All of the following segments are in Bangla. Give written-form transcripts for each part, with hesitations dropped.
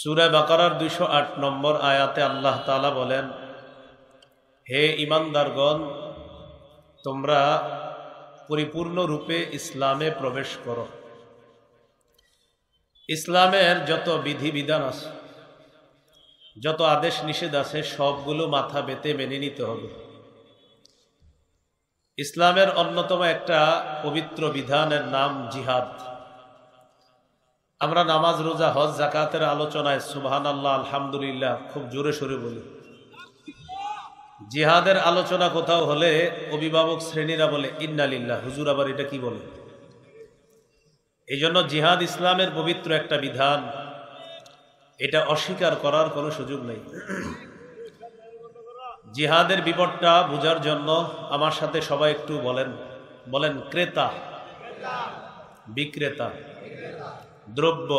সূরা বাকারার 208 নম্বর আয়াতে আল্লাহ তাআলা বলেন, হে ঈমানদারগণ, তোমরা পরিপূর্ণরূপে ইসলামে প্রবেশ করো। ইসলামের যত বিধিবিধান আছে, যত আদেশ নিষেধ আছে, সবগুলো মাথা পেতে মেনে নিতে হবে। ইসলামের অন্যতম একটা পবিত্র বিধানের নাম জিহাদ। আমরা নামাজ, রোজা, হজ, যাকাতের আলোচনায় সুবহানাল্লাহ, আলহামদুলিল্লাহ খুব জোরে সোরে বলি। জিহাদের আলোচনা কোথাও হলে অভিভাবক শ্রেণীরা বলে ইন্না লিল্লাহ, হুজুর আবার এটা কি বলে? এই জন্য জিহাদ ইসলামের পবিত্র একটা বিধান, এটা অস্বীকার করার কোনো সুযোগ নেই। জিহাদের বিপদটা বোঝার জন্য আমার সাথে সবাই একটু বলেন ক্রেতা, বিক্রেতা, দ্রব্য,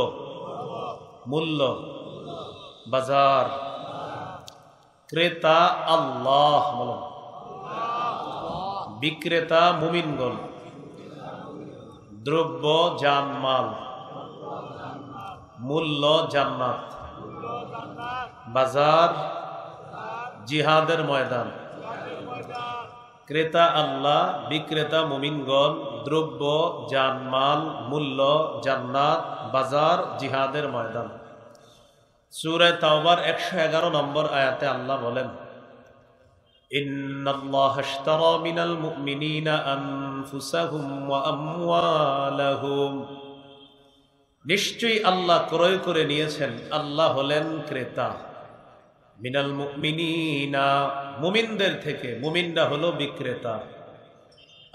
মূল্য, বাজার। ক্রেতা আল্লাহ বলেন, বিক্রেতা মুমিনগণ, দ্রব্য জানমাল, মূল্য জান্নাত, বাজার জিহাদের ময়দান। ক্রেতা আল্লাহ, বিক্রেতা মুমিনগণ, দ্রব্য জানমাল, মূল্য জান্নাত, বাজার জিহাদের ময়দান। সূরা তাওবার 111 নম্বর আয়াতে আল্লাহ বলেন, ইন্নাল্লাহা আশতারা মিনাল মুমিনিনা আনফুসাহুম ওয়া আমওয়ালাহুম। নিশ্চয়ই আল্লাহ ক্রয় করে নিয়েছেন, আল্লাহ হলেন ক্রেতা। মিনাল মুমিনিনা, মুমিনদের থেকে, মুমিনরা হলো বিক্রেতা।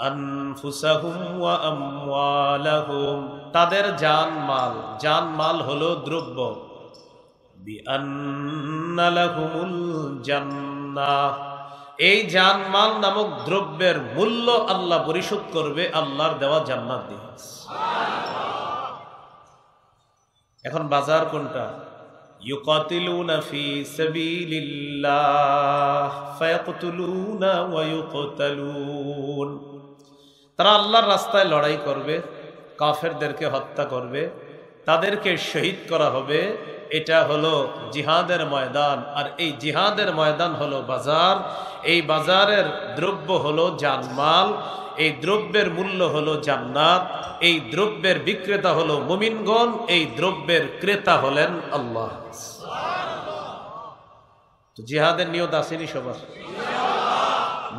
আনফুসাহুম ওয়া আমওয়ালাহুম, তাদের জানমাল, জানমাল হলো দ্রব্য। বিআন্না লাহুমুল জান্নাহ, এই জানমাল নামক দ্রব্যের মূল্য আল্লাহ পরিশোধ করবে আল্লাহর দেওয়া জান্নাত দিয়ে। এখন বাজার কোনটা? ইউকাতিলুনা ফি সাবিলিল্লাহ ফায়াকতুলুনা ওয়া ইউকতালুন, তারা আল্লাহর রাস্তায় লড়াই করবে, কাফেরদেরকে হত্যা করবে, তাদেরকে শহীদ করা হবে। এটা হলো জিহাদের ময়দান। আর এই জিহাদের ময়দান হলো বাজার। এই বাজারের দ্রব্য হলো জানমাল, এই দ্রব্যের মূল্য হলো জান্নাত, এই দ্রব্যের বিক্রেতা হলো মুমিনগণ, এই দ্রব্যের ক্রেতা হলেন আল্লাহ। তো জিহাদের নিয়ত আসেনি সবার?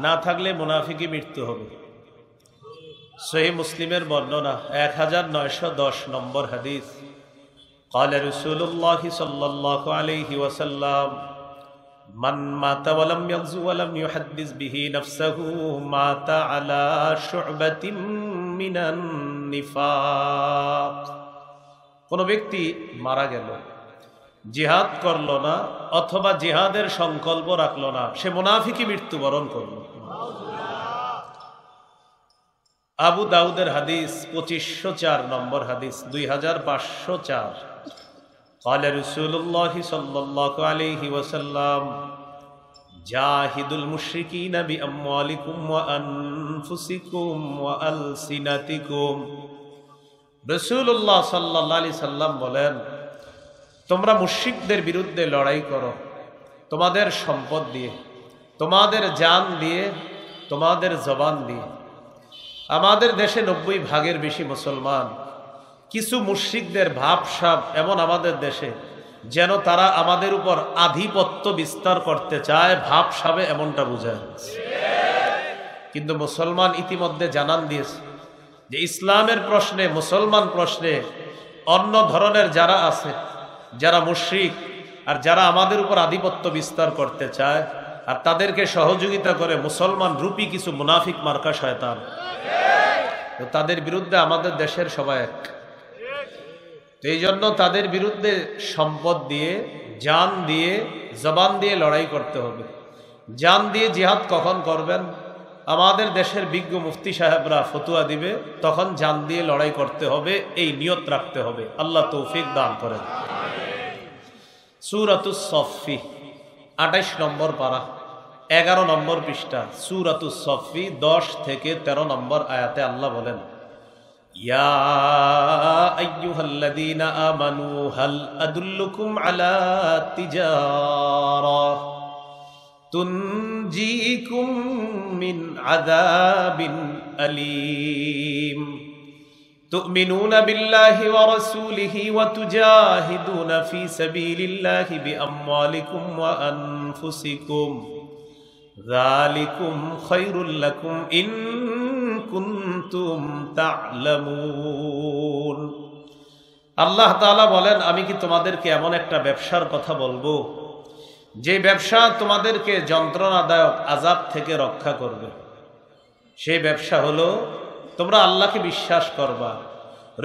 না থাকলে মুনাফিকি মৃত্যু হবে। সহিহ মুসলিমের বর্ণনা 1910 নম্বর হাদিস। قال رسول الله صلى الله عليه وسلم من مات ولم يغزو ولم يحدث به نفسه مات على شعبة من النفاق। কোন ব্যক্তি মারা গেল, জিহাদ করলো না অথবা জিহাদের সংকল্প রাখলো না, সে মুনাফিকি মৃত্যুবরণ করলো। আবু দাউদের হাদিস 2504 নম্বর হাদিস, 2504। قال رسول الله صلى الله عليه وسلم جاهدوا المشركين بأموالكم وأنفسكم وألسنتكم। রাসূলুল্লাহ সাল্লাল্লাহু আলাইহি সাল্লাম বলেন, তোমরা মুশরিকদের বিরুদ্ধে লড়াই করো তোমাদের সম্পদ দিয়ে, তোমাদের জান দিয়ে, তোমাদের জবান দিয়ে। আমাদের দেশে 90 ভাগের বেশি মুসলমান। কিছু মুশরিকদের ভাবসাব এমন আমাদের দেশে, যেন তারা আমাদের উপর আধিপত্য বিস্তার করতে চায়, ভাবসাবে এমনটা বোঝায়। কিন্তু মুসলমান ইতিমধ্যে জানান দিয়েছে যে ইসলামের প্রশ্নে, মুসলমান প্রশ্নে অন্য ধরনের যারা আছে, যারা মুশরিক আর যারা আমাদের উপর আধিপত্য বিস্তার করতে চায় আর তাদেরকে সহযোগিতা করে মুসলমান রূপী কিছু মুনাফিক মার্কা শয়তান, তাদের বিরুদ্ধে আমাদের দেশের সবাই এক। এই জন্য তাদের বিরুদ্ধে সম্পদ দিয়ে, জান দিয়ে, জবান দিয়ে লড়াই করতে হবে। জান দিয়ে জিহাদ কখন করবেন? আমাদের দেশের বিজ্ঞ মুফতি সাহেবরা ফতুয়া দিবে, তখন জান দিয়ে লড়াই করতে হবে, এই নিয়ত রাখতে হবে। আল্লাহ তৌফিক দান করেন। সূরাতুস সফফি 28 নম্বর পারা, 11 নম্বর পৃষ্ঠা। সূরাতুস সফফি 10 থেকে 13 নম্বর আয়াতে আল্লাহ বলেন, ইয়া আইয়ুহাল্লাযীনা আমানু হাল আদুল্লুকুম আলা তিজারাহ তুনজিকুম মিন আযাবিন আলীম তু'মিনুনা বিল্লাহি ওয়া রাসূলিহি ওয়া তুজাহিদুনা ফি সাবিলিল্লাহি বিআমওয়ালিকুম ওয়া আনফুসিকুম যালিকুম খায়রুল লাকুম ইন কুনতুম তা'লামুন। আল্লাহ তাআলা বলেন, আমি কি তোমাদেরকে এমন একটা ব্যবসার কথা বলবো যে ব্যবসা তোমাদেরকে যন্ত্রণাদায়ক আযাব থেকে রক্ষা করবে। সেই ব্যবসা হলো তোমরা আল্লাহকে বিশ্বাস করবা,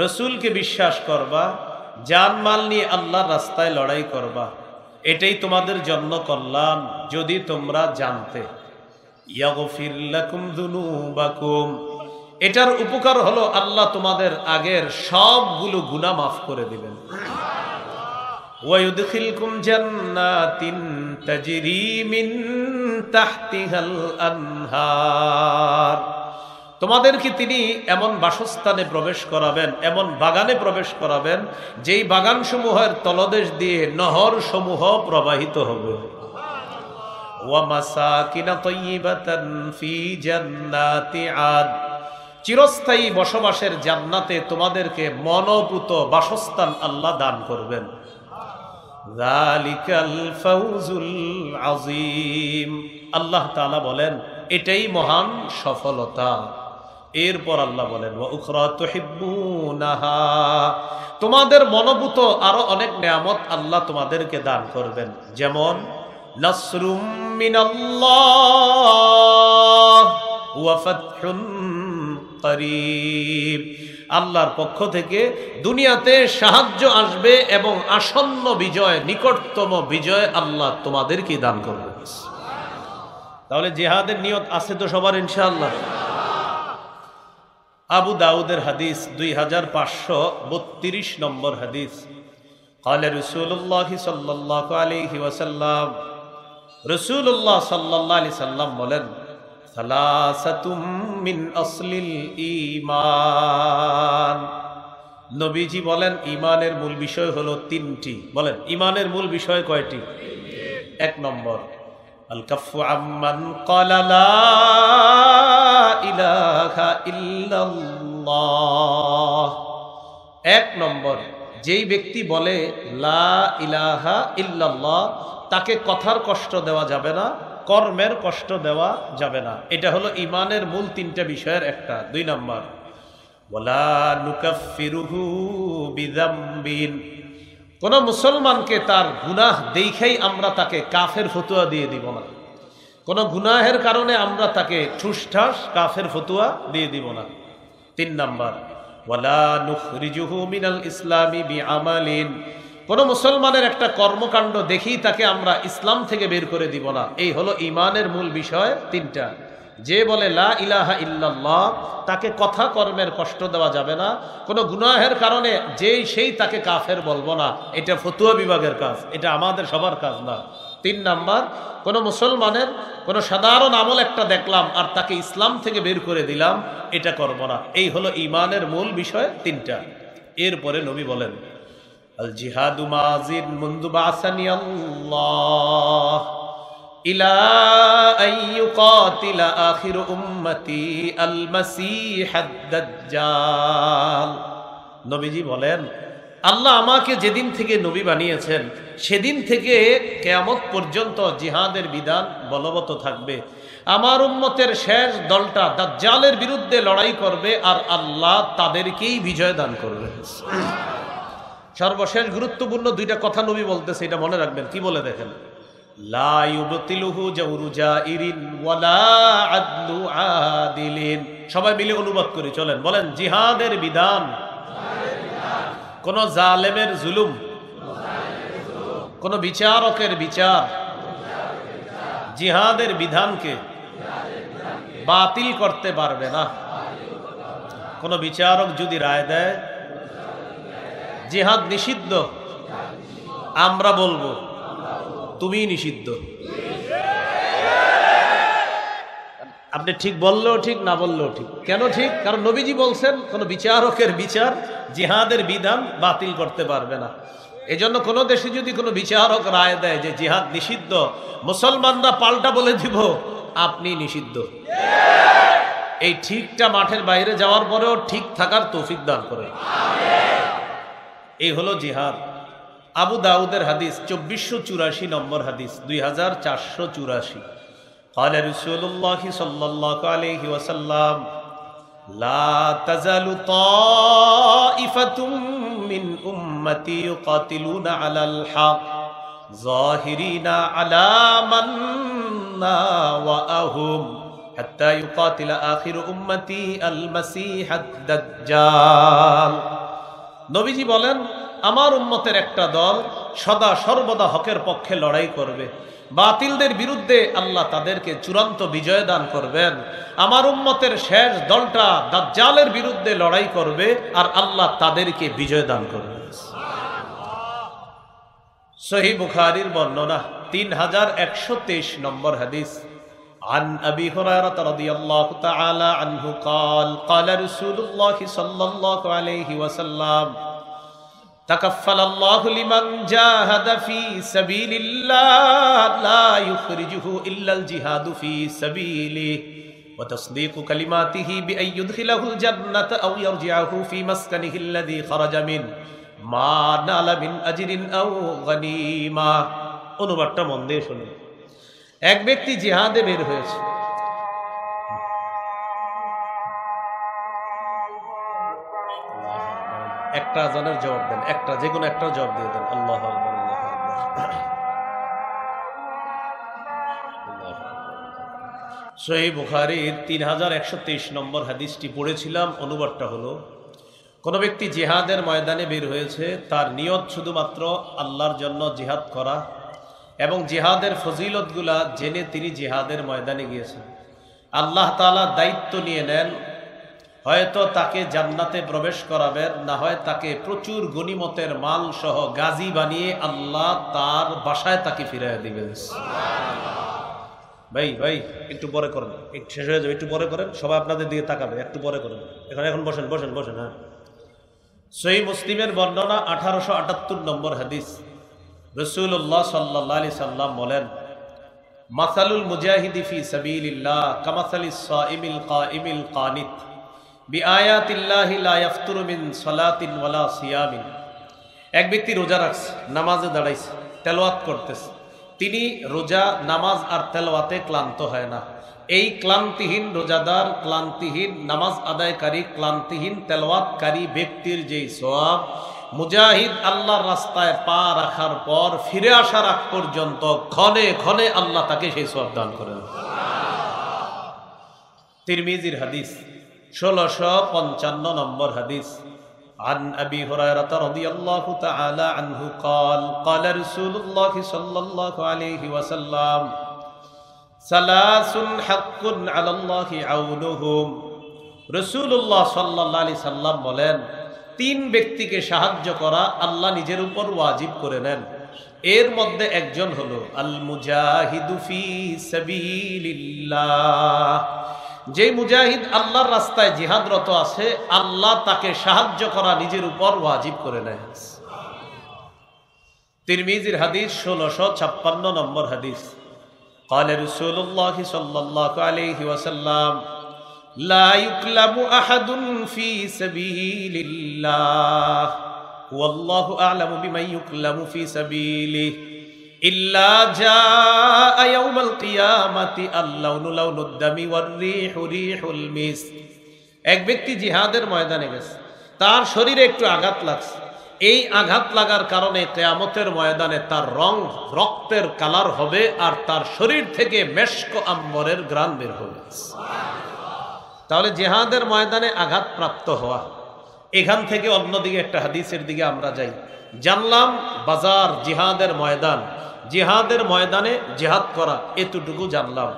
রসুলকে বিশ্বাস করবা, জানমাল নিয়ে আল্লাহর রাস্তায় লড়াই করবা। এটাই তোমাদের জন্য কল্যাণ যদি তোমরা জানতে। ইয়াগফির লাকুম যুনুবাকুম, এটার উপকার হলো আল্লাহ তোমাদের আগের সবগুলো গুনাহ মাফ করে দিবেন। ওয়া ইউদখিলকুম জান্নাতিন তাজরি মিন তাহতিহাল আনহার, তোমাদেরকে তিনি এমন বাসস্থানে প্রবেশ করাবেন, এমন বাগানে প্রবেশ করাবেন যেই বাগানসমূহের তলদেশ দিয়ে নহর সমূহ প্রবাহিত হবে। ওয়া মাসাকিনা তাইয়্যিবাতান ফি জান্নাতি আদ, চিরস্থায়ী বসবাসের জান্নাতে তোমাদেরকে মনোপুত বাসস্থান আল্লাহ দান করবেন। যালিকাল ফাউজুল আযীম, আল্লাহ তাআলা বলেন এটাই মহান সফলতা। এরপর আল্লাহ বলেন ওয়া উখরা তুহিব্বুনাহা, তোমাদের মনোভূত আরো অনেক নেয়ামত আল্লাহ তোমাদেরকে দান করবেন, যেমন নাসরুম মিনাল্লাহ ওয়া ফাতহুন করিব, আল্লাহর পক্ষ থেকে দুনিয়াতে সাহায্য আসবে এবং আসন্ন বিজয়, নিকটতম বিজয় আল্লাহ তোমাদেরকে দান করবেন। তাহলে জিহাদের নিয়ত আছে তো সবার ইনশাআল্লাহ। আবু দাউদের হাদিস 2532 নম্বর হাদিস। قال رسول الله صلى الله عليه وسلم, রাসূলুল্লাহ সাল্লাল্লাহু আলাইহি সাল্লাম বলেন, সালাসাতুম মিন আসলিল ঈমান, নবীজি বলেন ঈমানের মূল বিষয় হলো তিনটি। বলেন ঈমানের মূল বিষয় কয়টি? এক নম্বর আল কাফু আম্মান ক্বালা লা ইলাহা ইল্লাল্লাহ, এক নম্বর যেই ব্যক্তি বলে লা ইলাহা ইল্লাল্লাহ তাকে কথার কষ্ট দেওয়া যাবে না, কর্মের কষ্ট দেওয়া যাবে না। এটা হলো ঈমানের মূল তিনটা বিষয়ের একটা। দুই নম্বর ওয়ালা নুকাফিরুহু বিযামবিন, কোন মুসলমানকে তার গুনাহ দেখাই আমরা তাকে কাফের ফতোয়া দিয়ে দিব না, কোন গুনাহের কারণে আমরা তাকে ঠুসঠাস কাফের ফতোয়া দিয়ে দিব না। তিন নাম্বার ওয়ালা নুখরিজুহু মিনাল ইসলামি বিআমালিন, কোন মুসলমানের একটা কর্মকাণ্ড দেখি তাকে আমরা ইসলাম থেকে বের করে দিব না। এই হলো ঈমানের মূল বিষয় তিনটা। যে বলে লা ইলাহা ইল্লাল্লাহ তাকে কথা কর্মের কষ্ট দেওয়া যাবে না, কোন গুনাহের কারণে সেই তাকে কাফের বলবো না। এটা ফতুয়া বিভাগের কাজ, এটা আমাদের সবার কাজ না। তিন নাম্বার, কোন মুসলমানের কোন সাধারণ আমল একটা দেখলাম আর তাকে ইসলাম থেকে বের করে দিলাম, এটা করব না। এই হলো ঈমানের মূল বিষয় তিনটা। এরপরে নবী বলেন আল জিহাদু মাযিন মুনযু বাসানি আল্লাহ ইলা আইয়ুকাতিলা আখির উম্মতি আল মাসীহাদ দাজ্জাল, নবীজি বলেন আল্লাহ আমাকে যেদিন থেকে নবী বানিয়েছেন সেদিন থেকে কিয়ামত পর্যন্ত জিহাদের বিধান বলবৎ থাকবে। আমার উম্মতের শেষ দলটা দাজ্জালের বিরুদ্ধে লড়াই করবে আর আল্লাহ তাদেরকেই বিজয় দান করবে। সর্বশেষ গুরুত্বপূর্ণ দুইটা কথা নবী বলতেছে, এটা মনে রাখবেন। কি বলে দেখেন, লা ইউবতিলুহু জাওরু জাইরিন ওয়ালা আদলু আদিলিন। সবাই মিলে অনুবাদ করি, চলেন বলেন জিহাদের বিধান কোন জালেমের জুলুম, কোন বিচারকের বিচার জিহাদের বিধানকে বাতিল করতে পারবে না। কোন বিচারক যদি রায় দেয় জিহাদ নিষিদ্ধ, আমরা বলবো তুমি নিষিদ্ধ। আপনি ঠিক বললেও ঠিক, না বললেও ঠিক। কেন ঠিক? কারণ নবীজি বলছেন কোন বিচারকের বিচার জিহাদের বিধান বাতিল করতে পারবে না। এজন্য কোন দেশে যদি কোনো বিচারক রায় দেয় যে জিহাদ নিষিদ্ধ, মুসলমানরা পাল্টা বলে দিব আপনি নিষিদ্ধ। এই ঠিকটা মাঠের বাইরে যাওয়ার পরেও ঠিক থাকার তৌফিক দান করে। এই হলো জিহাদ। আবু দাউদের হাদিস 2484 নম্বর হাদিস, 2484। قال رسول الله صلى الله عليه وسلم لا تزال طائفة من أمتي يقاتلون على الحق ظاهرين على من ناوأهم حتى يقاتل آخر أمتي المسيح الدجال। নবীজি বলেন, আমার উম্মতের একটা দল সদা সর্বদা হকের পক্ষে লড়াই করবে, বাতিলদের বিরুদ্ধে আল্লাহ তাদেরকে চূড়ান্ত বিজয় দান করবেন। আমার উম্মতের শেষ দলটা দাজ্জালের বিরুদ্ধে লড়াই করবে আর আল্লাহ তাদেরকে বিজয় দান করবেন। সহিহ বুখারীর বর্ণনা 3123 নম্বর হাদিস। عن أبي هريرة رضي الله تعالى عنه قال قال رسول الله صلى الله عليه وسلم تكفل الله لمن جاهد في سبيل الله لا يخرجه إلا الجهاد في سبيله وتصديق كلماته بأن يدخله الجنة أو يرجعه في مسكنه الذي خرج منه ما نال من أجر أو غنيمة। অনুবাদটা মন দিয়ে শুনুন। এক ব্যক্তি জিহাদে বের হয়েছে, একটা আজানের জবাব দেন, একটা যে কোনো একটা জবাব দিয়ে দেন। আল্লাহু আকবার, আল্লাহু আকবার। সহিহ বুখারীর 3123 নম্বর হাদিসটি পড়েছিলাম। অনুবাদটা হলো, কোন ব্যক্তি জিহাদের ময়দানে বের হয়েছে, তার নিয়ত শুধুমাত্র আল্লাহর জন্য জিহাদ করা এবং জিহাদের ফজিলতগুলা জেনে তিনি জিহাদের ময়দানে গিয়েছেন। আল্লাহ তাআলা দায়িত্ব নিয়ে নেন, হয়তো তাকে জান্নাতে প্রবেশ করাবেন, না হয় তাকে প্রচুর গনিমতের মাল সহ গাজী বানিয়ে আল্লাহ তার বাসায় তাকে ফিরিয়ে দিবেন। ভাই ভাই একটু পরে করেন, একটু শেষ হয়ে যাবে, একটু পরে করেন, সবাই আপনাদের দিকে তাকাবে, একটু পরে করেন। এখন বসেন বসেন বসেন। হ্যাঁ, সহিহ মুসলিমের বর্ণনা 1878 নম্বর হাদিস। রাসূলুল্লাহ সাল্লাল্লাহু আলাইহি সাল্লাম বলেন, মাসালুল মুজাহিদি ফি সাবিলিল্লাহ কামাসালিস সাইমিল কাইমিল কানিত বিআয়াতিল্লাহি লা ইয়াফতুরু মিন সালাতিন ওয়ালা সিয়ামিন। এক ব্যক্তি রোজা রাখছে, নামাজে দাঁড়াইছে, তেলাওয়াত করতেছে। তিনি রোজা, নামাজ আর তেলাওয়াতে ক্লান্ত হয় না। এই ক্লান্তিহীন রোজাদার, ক্লান্তিহীন নামাজ আদায়কারী, ক্লান্তিহীন তেলাওয়াতকারী ব্যক্তির যেই সওয়াব, মুজাহিদ আল্লাহর রাস্তায় পা রাখার পর ফিরে আসার আগ পর্যন্ত ক্ষণে ক্ষণে আল্লাহ তাকে সেই সওয়াব দান করেন। তিরমিজির হাদিস 1655 নম্বর হাদিস। عن أبي هريرة رضي الله تعالى عنه قال قال رسول الله صلى الله عليه وسلم ثلاث حق على الله عونهم। রাসূলুল্লাহ সাল্লাল্লাহু আলাইহি সাল্লাম বলেন, তিন ব্যক্তিকে সাহায্য করা আল্লাহ নিজের উপর ওয়াজিব করে নেন। এর মধ্যে একজন হলো আল মুজাহিদু ফি সাবিলিল্লাহ, যে মুজাহিদ আল্লাহর রাস্তায় জিহাদরত আছে, আল্লাহ তাকে সাহায্য করা নিজের উপর ওয়াজিব করে নেন। তিরমিজির হাদিস 1656 নম্বর হাদিস। قال رسول الله صلى الله عليه وسلم لا يكلم أحد في سبيل الله والله أعلم بمن يكلم في سبيله إلا جاء يوم القيامة اللون لون الدم والريح ريح المسك। এক ব্যক্তি জিহাদের ময়দানে গেছে, তার শরীরে একটু আঘাত লাগছে। এই আঘাত লাগার কারণে কিয়ামতের ময়দানে তার রং রক্তের কালার হবে আর তার শরীর থেকে মেশক আম্বরের ঘ্রাণ বের হবে। তাহলে জিহাদের ময়দানে আঘাত প্রাপ্ত হওয়া। এখান থেকে অন্যদিকে একটা হাদিসের দিকে আমরা যাই। জানলাম বাজার জিহাদের ময়দান, জিহাদের ময়দানে জিহাদ করা, এতটুকু জানলাম।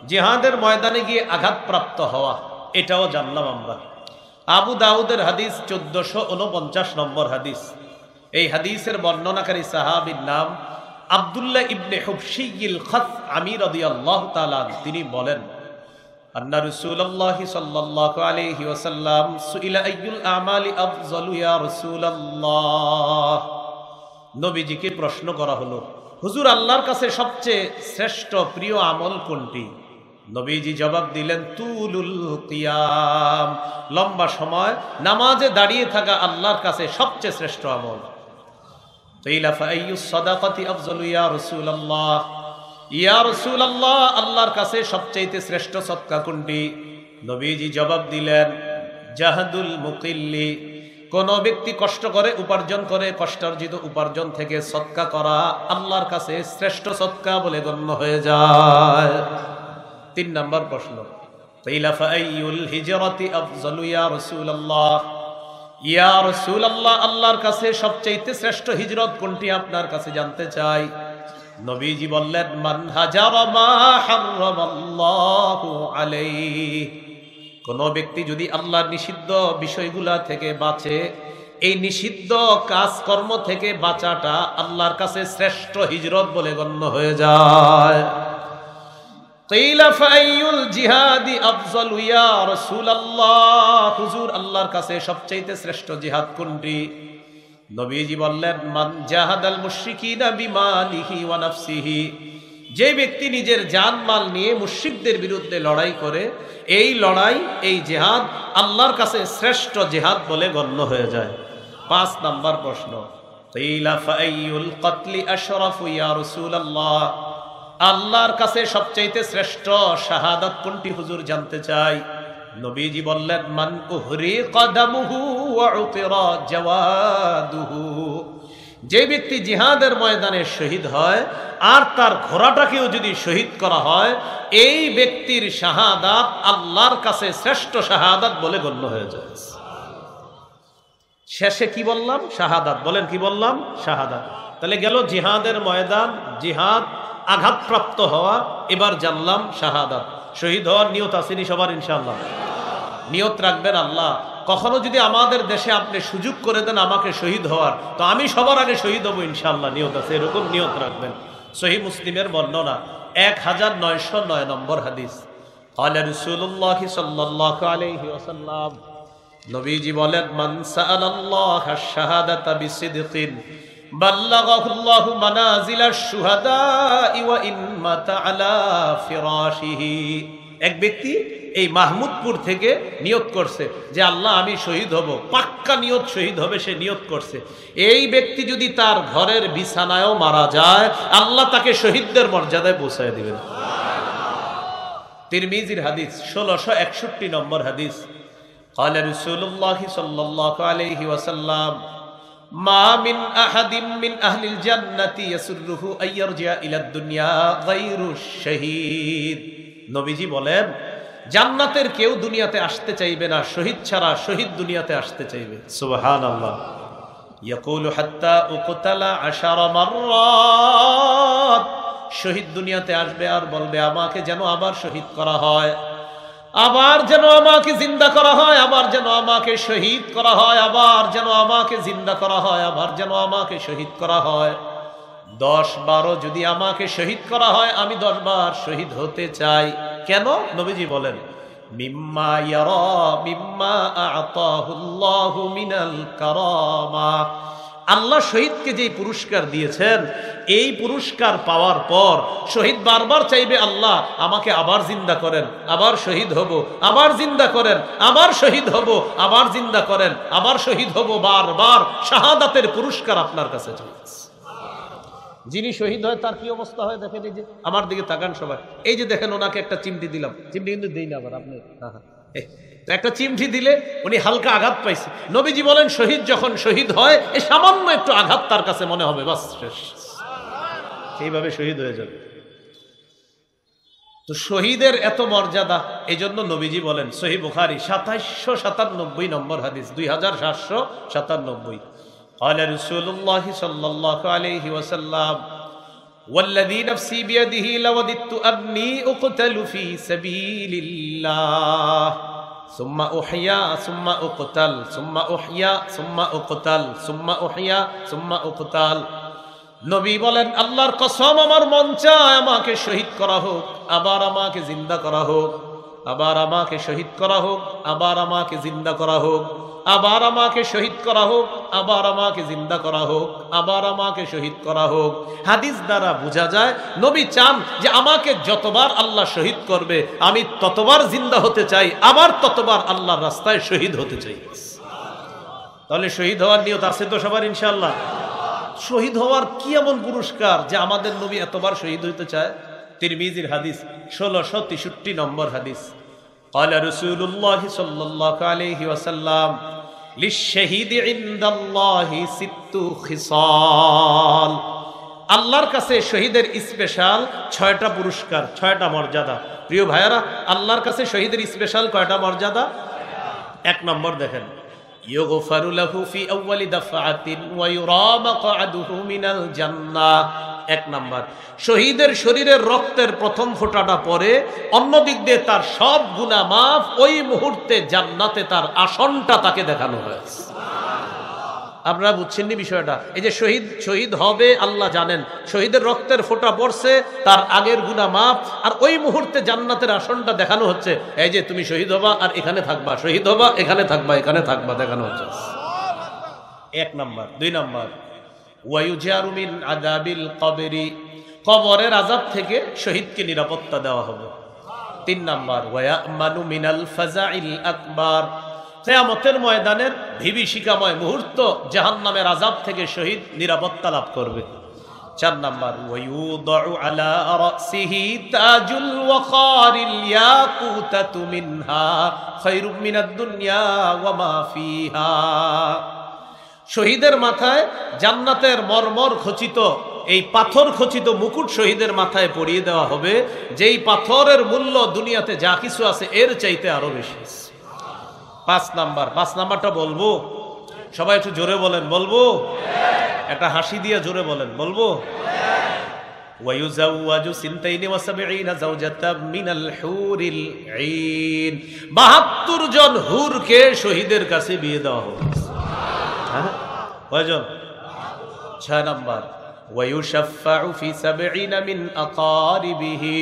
জিহাদের ময়দানে গিয়ে আঘাতপ্রাপ্ত হওয়া, এটাও জানলাম আমরা। আবু দাউদের হাদিস 1449 নম্বর হাদিস। এই হাদিসের বর্ণনাকারী সাহাবীর নাম আব্দুল্লাহ ইবনে হুবশিয়িল খাসআমি রাদিয়াল্লাহু তাআলা। তিনি বলেন, আন্না রাসূলুল্লাহি সাল্লাল্লাহু আলাইহি ওয়াসাল্লাম সুইলা আইয়ুল আমালি আফযালু ইয়া রাসূলুল্লাহ। নবীজিকে প্রশ্ন করা হলো, হুজুর আল্লাহর কাছে সবচেয়ে শ্রেষ্ঠ প্রিয় আমল কোনটি? নবীজি জবাব দিলেন, তুলুল কিয়াম, লম্বা সময় নামাজে দাঁড়িয়ে থাকা আল্লাহর কাছে সবচেয়ে শ্রেষ্ঠ আমল। কিলা ফাআইয়ুস সাদাকাতি আফযালু ইয়া রাসূলুল্লাহ, ইয়া রাসূলুল্লাহ আল্লাহর কাছে সবচেয়ে শ্রেষ্ঠ সদকা কোনটি? নবীজি জবাব দিলেন, জাহাদুল মুকিল্লি, কোন ব্যক্তি কষ্ট করে উপার্জন করে কষ্টার্জিত উপার্জন থেকে সদকা করা আল্লাহর কাছে শ্রেষ্ঠ সদকা বলে গণ্য হয়ে যায়। 3 নম্বর প্রশ্ন, কিলা ফাআইয়ুল হিজরাতি আফযালু ইয়া রাসূলুল্লাহ, ইয়া রাসূলুল্লাহ আল্লাহর কাছে সবচেয়ে শ্রেষ্ঠ হিজরত কোনটি আপনার কাছে জানতে চাই। নবীজি বললেন, মান হাজারা মা হারামাল্লাহু আলাইহি, কোন ব্যক্তি যদি আল্লাহর নিষিদ্ধ বিষয়গুলা থেকে বাঁচে, এই নিষিদ্ধ কাজকর্ম থেকে বাঁচাটা আল্লাহর কাছে শ্রেষ্ঠ হিজরত বলে গণ্য হয়ে যায়। কিলা ফাআইয়ুল জিহাদি আফযালু ইয়া রাসূলুল্লাহ, হুজুর আল্লাহর কাছে সবচেয়ে শ্রেষ্ঠ জিহাদ কোনটি? নবীজি বললেন, মান জাহাদাল মুশরিকিনা বিমালিহি ওয়া নাফসিহি, যে ব্যক্তি নিজের জানমাল নিয়ে মুশরিকদের বিরুদ্ধে লড়াই করে, এই লড়াই, এই জিহাদ আল্লাহর কাছে শ্রেষ্ঠ জিহাদ বলে গণ্য হয়ে যায়। 5 নম্বর প্রশ্ন, কিলা ফাআইয়ুল কতলি আশরাফু ইয়া রাসূলুল্লাহ, আল্লাহর কাছে সবচেয়ে শ্রেষ্ঠ শাহাদাত কোনটি হুজুর জানতে চাই। নবীজি বললেন, মান উহরিকা দামুহু ওয়া উতিরা জাওয়াদুহু, যে ব্যক্তি জিহাদের ময়দানে শহীদ হয় আর তার ঘোড়াটাকেও যদি শহীদ করা হয়, এই ব্যক্তির শাহাদাত আল্লাহর কাছে শ্রেষ্ঠ শাহাদাত বলে গণ্য হয়ে যায়। শেষে কি বললাম? শাহাদাত। বলেন কি বললাম? শাহাদাত। তাহলে গেল জিহাদের ময়দান, জিহাদ, আঘাতপ্রাপ্ত হওয়া, এবার জানলাম শাহাদাত। শহীদ হওয়ার নিয়ত আসেনি সবার? ইনশাআল্লাহ নিয়ত রাখবেন, আল্লাহ কখনো যদি আমাদের দেশে আপনি সুযোগ করে দেন আমাকে শহীদ হওয়ার, তো আমি সবার আগে শহীদ হব ইনশাআল্লাহ। নিয়ত আছে, এরকম নিয়ত রাখবেন। সহিহ মুসলিমের বর্ণনা 1909 নম্বর হাদিস। ক্বালা রাসূলুল্লাহ সাল্লাল্লাহু আলাইহি ওয়াসাল্লাম, নবীজি বলেন, মান সাআলাল্লাহ আশ-শাহাদাতা বিসিদকিন বাল্লাগাহুল্লাহু মানাজিলাশ শুহাদা ওয়া ইন মাতা আলা ফিরাশিহি। এক ব্যক্তি এই মাহমুদপুর থেকে নিয়ত করছে যে আল্লাহ আমি শহীদ হব, পাক্কা নিয়ত, শহীদ হবে, সে নিয়ত করছে। এই ব্যক্তি যদি তার ঘরের বিছানায়ও মারা যায়, আল্লাহ তাকে শহীদদের মর্যাদায় পৌঁছায় দিবেন। তিরমিজির হাদিস, 1661 নম্বর হাদিস। ক্বালা রাসূলুল্লাহ সাল্লাল্লাহু আলাইহি ওয়াসাল্লাম, মা মিন আহাদিন মিন আহলিল জান্নাতি ইয়াসুররুহু আইয়ারজিআ ইলাদ দুনিয়া গায়রু শাহীদ। নবীজি বলেন, জান্নাতের কেউ দুনিয়াতে আসতে চাইবে না শহীদ ছাড়া, শহীদ দুনিয়াতে আসতে চাইবে। সুবহানাল্লাহ। ইয়াকুলু হাত্তা উকতালা 10 মাররাত, শহীদ দুনিয়াতে আসবে আর বলবে, আমাকে যেন আবার শহীদ করা হয়, আবার যেন আমাকে জিন্দা করা হয়, আবার যেন আমাকে শহীদ করা হয়, আবার যেন আমাকে জিন্দা করা হয়, আবার যেন আমাকে শহীদ করা হয়। 10-12 যদি আমাকে শহীদ করা হয়, আমি 10 বার শহীদ হতে চাই। কেন? নবীজি বলেন, মিম্মা ইয়ারা মিম্মা আ'তাহুল্লাহু মিনাল কারামা, আল্লাহ শহীদকে যে পুরস্কার দিয়েছেন, এই পুরস্কার পাওয়ার পর শহীদ বারবার চাইবে, আল্লাহ আমাকে আবার জিন্দা করেন, আবার শহীদ হব, আবার জিন্দা করেন, আবার শহীদ হব, আবার জিন্দা করেন, আবার শহীদ হব। বারবার শাহাদাতের পুরস্কার আপনার কাছে চাইছে। যিনি শহীদ হয় তার কি অবস্থা হয় দেখেন। এই যে আমার দিকে তাকান সবাই, এই যে দেখেন ওনাকে একটা চিমটি দিলাম, চিমটি কিন্তু দেই না আবার আপনি, একটা চিমটি দিলে উনি হালকা আঘাত পাইছে। নবীজি বলেন, শহীদ যখন শহীদ হয়, এই সামান্য একটু আঘাত তার কাছে মনে হবে, বাস শেষ, সেইভাবে শহীদ হয়ে যাবে। তো শহীদের এত মর্যাদা, এই জন্য নবীজি বলেন, সহিহ বুখারী 2797 নম্বর হাদিস, 2797। قال رسول الله صلى الله عليه وسلم والذي نفسي بيده لوددت أني أقتل في سبيل الله ثم أحيا ثم أقتل ثم أحيا ثم أقتل ثم أحيا ثم أقتل। নবী বলেন, আল্লাহর কসম আমার মন চায় আমাকে শহীদ করা হোক, আবার আমাকে জিন্দা করা হোক। আবার আমাকে শহীদ করা হোক, আবার আমাকে জিন্দা করা হোক, আবার আমাকে শহীদ করা হোক, আবার আমাকে জিন্দা করা হোক, আবার আমাকে শহীদ করা হোক। হাদিস দ্বারা বোঝা যায় নবী চান যে আমাকে যতবার আল্লাহ শহীদ করবে আমি ততবার জিন্দা হতে চাই, আবার ততবার আল্লাহর রাস্তায় শহীদ হতে চাই। তাহলে শহীদ হওয়ার নিয়ত আছে তো সবার ইনশাআল্লাহ? শহীদ হওয়ার কি এমন পুরস্কার যে আমাদের নবী এতবার শহীদ হইতে চায়? তিরমিজির হাদিস 1663 নম্বর হাদিস। قال رسول الله صلى الله عليه وسلم للشهيد عند الله 6 خصال। আল্লাহর কাছে শহীদের স্পেশাল 6টা পুরস্কার, 6টা মর্যাদা। প্রিয় ভাইয়ারা, আল্লাহর কাছে শহীদের স্পেশাল কয়টা মর্যাদা? 1 নম্বর দেখেন, ইউগফারু লাহু ফি আউয়ালি দাফআতিন ওয়া ইউরা মাকআদুহু মিনাল জান্নাহ। 1 নম্বর, শহীদের শরীরের রক্তের প্রথম ফোঁটাটা পরে অন্যদিক দিয়ে তার সব গুনাহ মাফ, ওই মুহূর্তে জান্নাতে তার আসনটা তাকে দেখানো হয়েছে। আপনারা বুঝছেননি বিষয়টা? এই যে শহীদ হবে আল্লাহ জানেন, শহীদের রক্তের ফোঁটা পড়ছে, তার আগের গুনাহ মাফ, আর ওই মুহূর্তে জান্নাতের আসনটা দেখানো হচ্ছে। এই যে তুমি শহীদ হবা আর এখানে থাকবা, শহীদ হবা এখানে থাকবা, এখানে থাকবা, দেখানো হচ্ছে। 1 নম্বর। 2 নম্বর, ওয়ায়ুজারু মিন আযাবিল কবরি, কবরের আযাব থেকে শহীদকে নিরাপত্তা দেওয়া হবে। 3 নম্বর, ওয়ায়ামানু মিনাল ফাজাইল আকবার, কিয়ামতের ময়দানের বিভীষিকাময় মুহূর্ত, জাহান্নামের আযাব থেকে শহীদ নিরাপত্তা লাভ করবে। 4 নম্বর, ওয়ায়ুদাউ আলা রাসিহি তাজুল ওয়াকারিল ইয়াকুতাতু মিনহা খায়রুম মিনাদ দুনিয়া ওয়া মা ফিহা, শহীদের মাথায় জান্নাতের মরমর খচিত এই পাথর খচিত মুকুট শহীদের মাথায় পরিয়ে দেওয়া হবে, যেই পাথরের মূল্য দুনিয়াতে যা কিছু আছে এর চাইতে আরো বেশি। 5 নাম্বার, 5 নাম্বারটা বলবো? সবাই একটু জোরে বলেন, বলবো? একটা হাসি দিয়ে জোরে বলেন, বলবো? ওয়ায়ুজাওয়াজু সিনতাইনি ওয়া সাবঈনা যাওজাতাম মিনাল হুরিল ঈন, 72 জন হুরকে শহীদের কাছে বিয়ে দেওয়া হবে। হ্যাঁ, কয়জন? 6 নাম্বার, ওয়ায়ুশাফাউ ফি 70 মিন আকারিবিহি,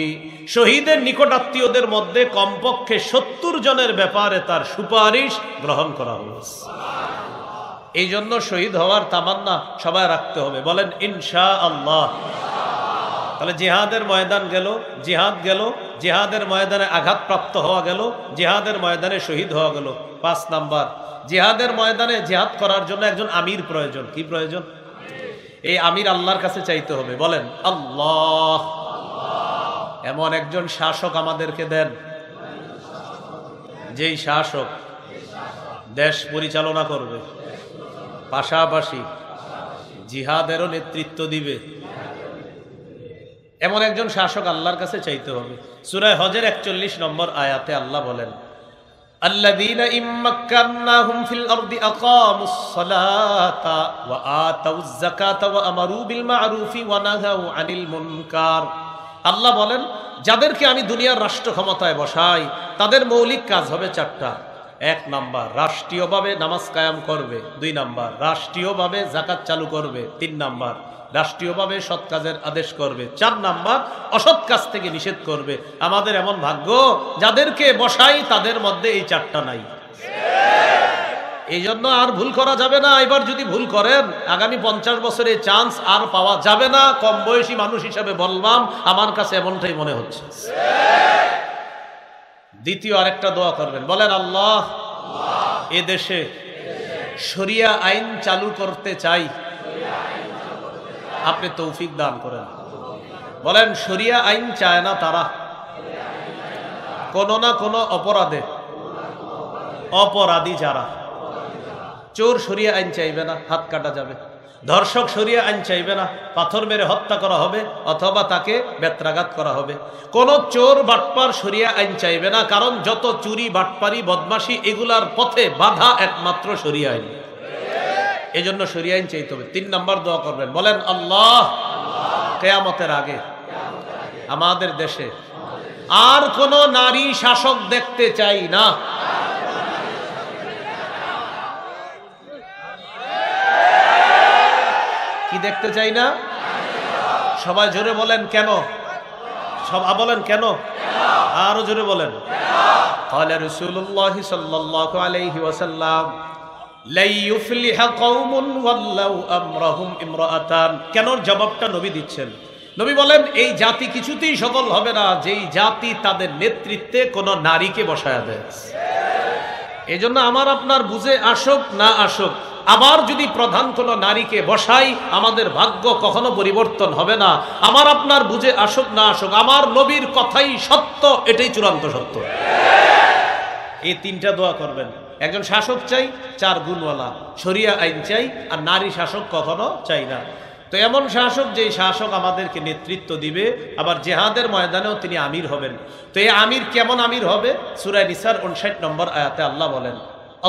শহীদের নিকট আত্মীয়দের মধ্যে কমপক্ষে 70 জনের ব্যাপারে তার সুপারিশ গ্রহণ করা হবে। এই জন্য শহীদ হওয়ার তামান্না সবাই রাখতে হবে, বলেন ইনশাআল্লাহ। তাহলে জিহাদের ময়দান গেল, জিহাদ গেল, জিহাদের ময়দানে আঘাতপ্রাপ্ত হওয়া গেল, জিহাদের ময়দানে শহীদ হওয়া গেল। 5 নাম্বার, জিহাদের ময়দানে জিহাদ করার জন্য একজন আমির প্রয়োজন। কি প্রয়োজন? এই আমির আল্লাহর কাছে চাইতে হবে, বলেন আল্লাহ এমন একজন শাসক আমাদেরকে দেন, যেই শাসক দেশ পরিচালনা করবে, পাশাপাশি জিহাদেরও নেতৃত্ব দিবে, এমন একজন শাসক আল্লাহর কাছে চাইতে হবে। সূরা হজের 41 নম্বর আয়াতে আল্লাহ বলেন, الذين إن مكناهم في الأرض أقاموا الصلاة وآتوا الزكاة وأمروا بالمعروف ونهوا عن المنكر। আল্লাহ বলেন, যাদেরকে আমি দুনিয়ার রাষ্ট্র ক্ষমতায় বসাই তাদের মৌলিক কাজ হবে 4টা। 1 নাম্বার, রাষ্ট্রীয়ভাবে নামাজ কায়েম করবে। 2 নাম্বার, রাষ্ট্রীয়ভাবে যাকাত চালু করবে। 3 নাম্বার, রাষ্ট্রীয়ভাবে সৎ কাজের আদেশ করবে। 4 নাম্বার, অসৎ কাজ থেকে নিষেধ করবে। আমাদের এমন ভাগ্য, যাদেরকে বসাই তাদের মধ্যে এই 4টা নাই। এই জন্য আর ভুল করা যাবে না। এবার যদি ভুল করেন আগামী 50 বছরে চান্স আর পাওয়া যাবে না। কম বয়সী মানুষ হিসাবে বললাম, আমার কাছে এমনটাই মনে হচ্ছে। দ্বিতীয় আরেকটা দোয়া করবেন, বলেন আল্লাহ এ দেশে শরিয়া আইন চালু করতে চাই, আপনি তৌফিক দান করেন। বলেন শরিয়া আইন চায় না তারা, কোনো না কোনো অপরাধে অপরাধী যারা, চোর শরিয়া আইন চাইবে না, হাত কাটা যাবে। ধর্ষক শরিয়া আইন চাইবে না, পাথর মেরে হত্যা করা হবে অথবা তাকে বেত্রাঘাত করা হবে। কোন চোর বাটপার শরিয়া আইন চাইবে না, কারণ যত চুরি বাটপারি বদমাশি এগুলার পথে বাধা একমাত্র শরিয়া আইন। এই জন্য শরিয়া আইন চাইতে হবে। 3 নাম্বার দোয়া করবেন, বলেন আল্লাহ কিয়ামতের আগে আমাদের দেশে আর কোন নারী শাসক দেখতে চাই না। কি দেখতে চাই না? সবাই জোরে বলেন কেন? সবাই বলেন কেন? আরো জোরে বলেন। قال رسول الله صلى الله عليه وسلم لا يفلح قوم ولو امرهم امرأتان। কেন জবাবটা নবী দিচ্ছেন? নবী বলেন এই জাতি কিছুতেই সফল হবে না যেই জাতি তাদের নেতৃত্বে কোন নারীকে বসায়া দেয়। এই জন্য আমার আপনার বুঝে আসুক না আসুক, আবার যদি প্রধান কোন নারীকে বসাই আমাদের ভাগ্য কখনো পরিবর্তন হবে না। আমার আপনার বুঝে আসুক না আসুক, আমার নবীর কথাই সত্য, এটাই চূড়ান্ত সত্য। এই তিনটা দোয়া করবেন। একজন শাসক চাই 4 গুণওয়ালা, শরিয়া আইন চাই, আর নারী শাসক কখনো চাই না। তো এমন শাসক যেই শাসক আমাদেরকে নেতৃত্ব দিবে, আবার জিহাদের ময়দানেও তিনি আমির হবেন। তো এই আমির কেমন আমির হবে? সূরা নিসার 59 নম্বর আয়াতে আল্লাহ বলেন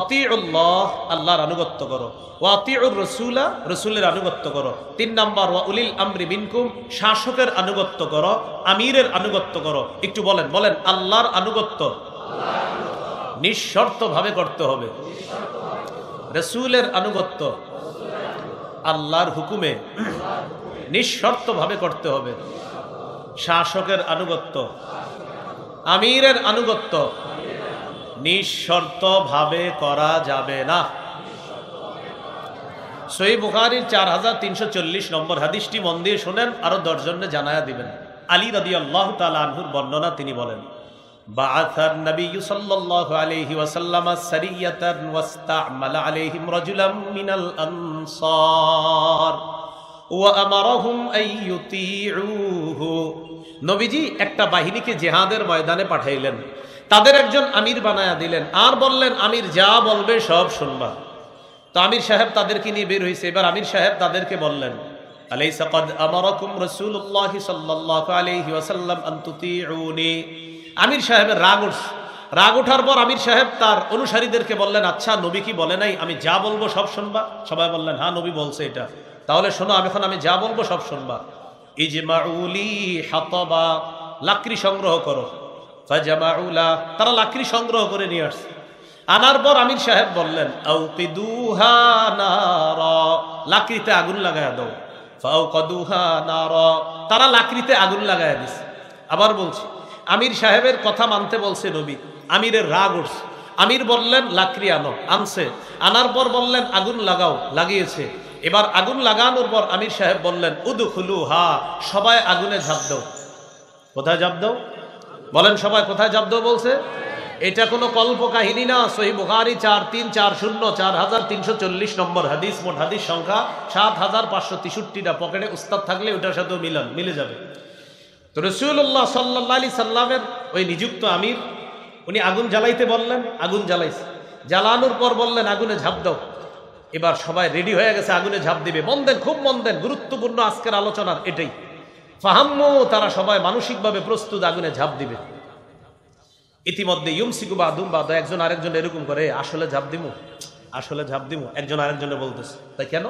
আতিউল্লাহ, আল্লাহর আনুগত্য করো, ওয়া আতিউর রাসূলা, রাসূলের আনুগত্য করো। 3 নম্বর ওয়া উলিল আমরি মিনকুম, শাসকের আনুগত্য করো, আমিরের আনুগত্য করো। একটু বলেন বলেন আল্লাহর আনুগত্য নিঃশর্ত ভাবে করতে হবে, রাসূলের আনুগত্য আল্লাহর হুকুমে নিঃশর্ত ভাবে করতে হবে, শাসকের আনুগত্য, আমিরের আনুগত্য নিঃশর্ত ভাবে করা যাবে না। সহিহ বুখারীর 4340 নম্বর হাদিসটি মন দিয়ে শুনেন, আরো 10 জনকে জানায়া দিবেন। আলী রাদিয়াল্লাহু তাআলা আনহুর বর্ণনা, তিনি বলেন বাআসান নবী সাল্লাল্লাহু আলাইহি ওয়াসাল্লাম সারিয়াতান ওয়াস্তা'মালা আলাইহিম রাজুলাম মিনাল আনসার ওয়া আমারাহুম আইয়ুতিউহু। নবীজি একটা বাহিনীকে জিহাদের ময়দানে পাঠাইলেন, তাদের একজন আমির বানায়া দিলেন, আর বললেন আমির যা বলবে সব শুনবা। তো আমির সাহেব তাদেরকে নিয়ে বের হয়েছে। এবার আমির সাহেব তাদেরকে বললেন আলাইসা ক্বাদ আমারাকুম রাসূলুল্লাহ সাল্লাল্লাহু আলাইহি ওয়াসাল্লাম আন তুতিউনি। আমির সাহেবের রাগ ওঠার পর আমির সাহেব তার অনুসারীদেরকে বললেন আচ্ছা নবী কি বলে নাই আমি যা বলবো সব শুনবা? সবাই বললেন হ্যাঁ নবী বলছে এটা। তাহলে শোনো, এখন আমি যা বলবো সব শুনবা। ইজমাউলি হাতাবা, লাকড়ি সংগ্রহ করো। ফাজামাউলা, তারা লাকড়ি সংগ্রহ করে নিয়ে আসছে। আনার পর আমির সাহেব বললেন আউকিদুহা নারা, লাকড়িতে আগুন লাগায়া দাও। ফাউকাদুহা নারা, তারা লাকড়িতে আগুন লাগায়া দিছে। আবার বলছি, আমির সাহেবের কথা মানতে বলছে নবী, আমিরের রাগ উঠছে। আমির বললেন লাকড়ি আনো, আনছে। আনার পর বললেন আগুন লাগাও, লাগিয়েছে। এবার আগুন লাগানোর পর আমির সাহেব বললেন উদখুলুহা, সবাই আগুনে ঝাঁপ দাও। কোথায় ঝাঁপ দাও বলেন? সবাই কোথায় ঝাঁপ দাও বলছে? এটা কোনো কল্প কাহিনী না। সহিহ বুখারী 4340 নম্বর হাদিস। মোট হাদিস সংখ্যা 7563টা। পকেটে উস্তাদ থাকলে ওটার সাথেও মিলে যাবে। তো রাসূলুল্লাহ সাল্লাল্লাহু আলাইহি সাল্লামের ওই নিযুক্ত আমির, উনি আগুন জ্বালাইতে বললেন, আগুন জ্বালাইছে। জ্বালানোর পর বললেন আগুনে ঝাঁপ দাও। এবার সবাই রেডি হয়ে গেছে আগুনে ঝাঁপ দিবে। মন দেন, খুব মন দেন, গুরুত্বপূর্ণ আজকের আলোচনার এটাই। ফাহাম্মু, তারা সবাই মানসিকভাবে প্রস্তুত আগুনে ঝাঁপ দিবে। ইতিমধ্যে ইউমসিকু বাদুম বাদ, একজন আরেকজন এরকম করে আসলে ঝাঁপ দিমু, আসলে ঝাঁপ দিমু, একজন আরেকজনে বলতেছে। তাই কেন?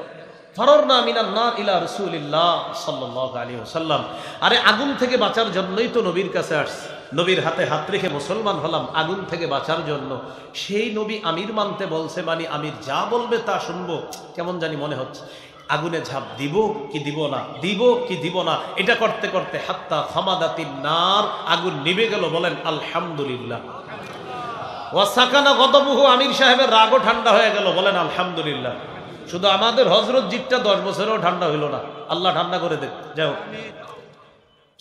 ফারারনা মিনান নার ইলা রাসূলিল্লাহ সাল্লাল্লাহু আলাইহি ওয়াসাল্লাম। আরে আগুন থেকে বাঁচার জন্যই তো নবীর কাছে আসছে, নবীর হাতে হাত রেখে মুসলমান হলাম আগুন থেকে বাঁচার জন্য। সেই নবী আমির মানতে বলছে, মানে আমির যা বলবে তা শুনবো, কেমন জানি মনে হচ্ছে। আগুনে ঝাঁপ দিব কি দিব না, দিব কি দিব না, এটা করতে করতে হাত্তা খামাদাতিন নার, আগুন নিভে গেল। বলেন আলহামদুলিল্লাহ। ওয়াসাকানা গদবুহু, আমির সাহেবের রাগও ঠান্ডা হয়ে গেল। বলেন আলহামদুলিল্লাহ। শুধু আমাদের হযরত জিটটা 10 বছরেও ঠান্ডা হইল না, আল্লাহ ঠান্ডা করে দেন। যাই হোক,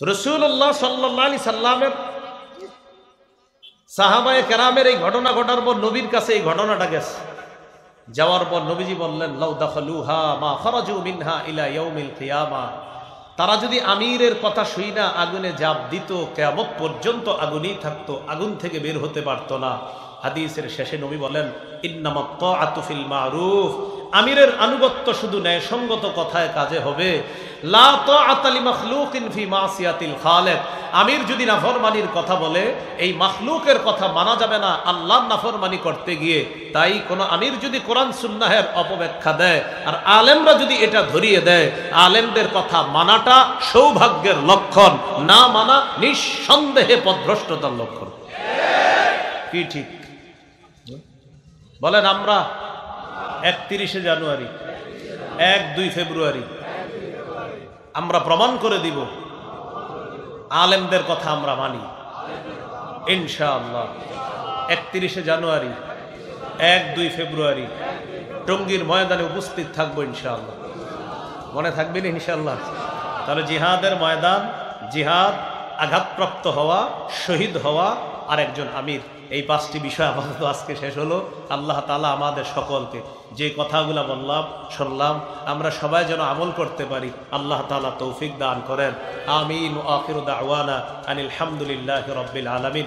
রাসূলুল্লাহ সাল্লাল্লাহু আলাইহি সাল্লামের সাহাবায়ে কেরামের এই ঘটনা ঘটার পর নবীর কাছে এই ঘটনাটা গেছে। যাওয়ার পর নবীজি বললেন লাউ দাখালুহা মা খারাজু মিনহা ইলা ইয়াউমিল কিয়ামা, তারা যদি আমিরের কথা শুই না আগুনে ঝাঁপ দিত, কিয়ামত পর্যন্ত আগুনেই থাকতো, আগুন থেকে বের হতে পারতো না। হাদিসের শেষে নবী বলেন ইন্নামাত তাআতু ফিল মারুফ, আমিরের আনুগত্য শুধু ন্যায়সঙ্গত কথায় কাজে হবে। লা তাআতা লিমাখলুকিন ফি মাসিয়াতিল খালিক, আমির যদি নাফরমানির কথা বলে এই মাখলুকের কথা মানা যাবে না আল্লাহর নাফরমানি করতে গিয়ে। তাই কোন আমির যদি কোরআন সুন্নাহের অপব্যাখ্যা দেয় আর আলেমরা যদি এটা ধরিয়ে দেয়, আলেমদের কথা মানাটা সৌভাগ্যের লক্ষণ, না মানা নিঃসন্দেহে পথভ্রষ্টতার লক্ষণ। কি ঠিক বলেন? আমরা 31শে জানুয়ারি, 1-2 ফেব্রুয়ারি আমরা প্রমাণ করে দিব আলেমদের কথা আমরা মানি। ইনশাআল্লাহ 31শে জানুয়ারি 1-2 ফেব্রুয়ারি টঙ্গীর ময়দানে উপস্থিত থাকবো ইনশাআল্লাহ। মনে থাকবেন ইনশাআল্লাহ? তাহলে জিহাদের ময়দান, জিহাদ, আঘাতপ্রাপ্ত হওয়া, শহীদ হওয়া, আর একজন আমির, এই 5টি বিষয় আপাতত আজকে শেষ হলো। আল্লাহ তাআলা আমাদের সকলকে যে কথাগুলো বললাম, শুনলাম, আমরা সবাই যেন আমল করতে পারি, আল্লাহ তাআলা তৌফিক দান করেন। আমিন। ওয়া আখিরু দাওয়ানা আনিল হামদুলিল্লাহি রাব্বিল আলামিন।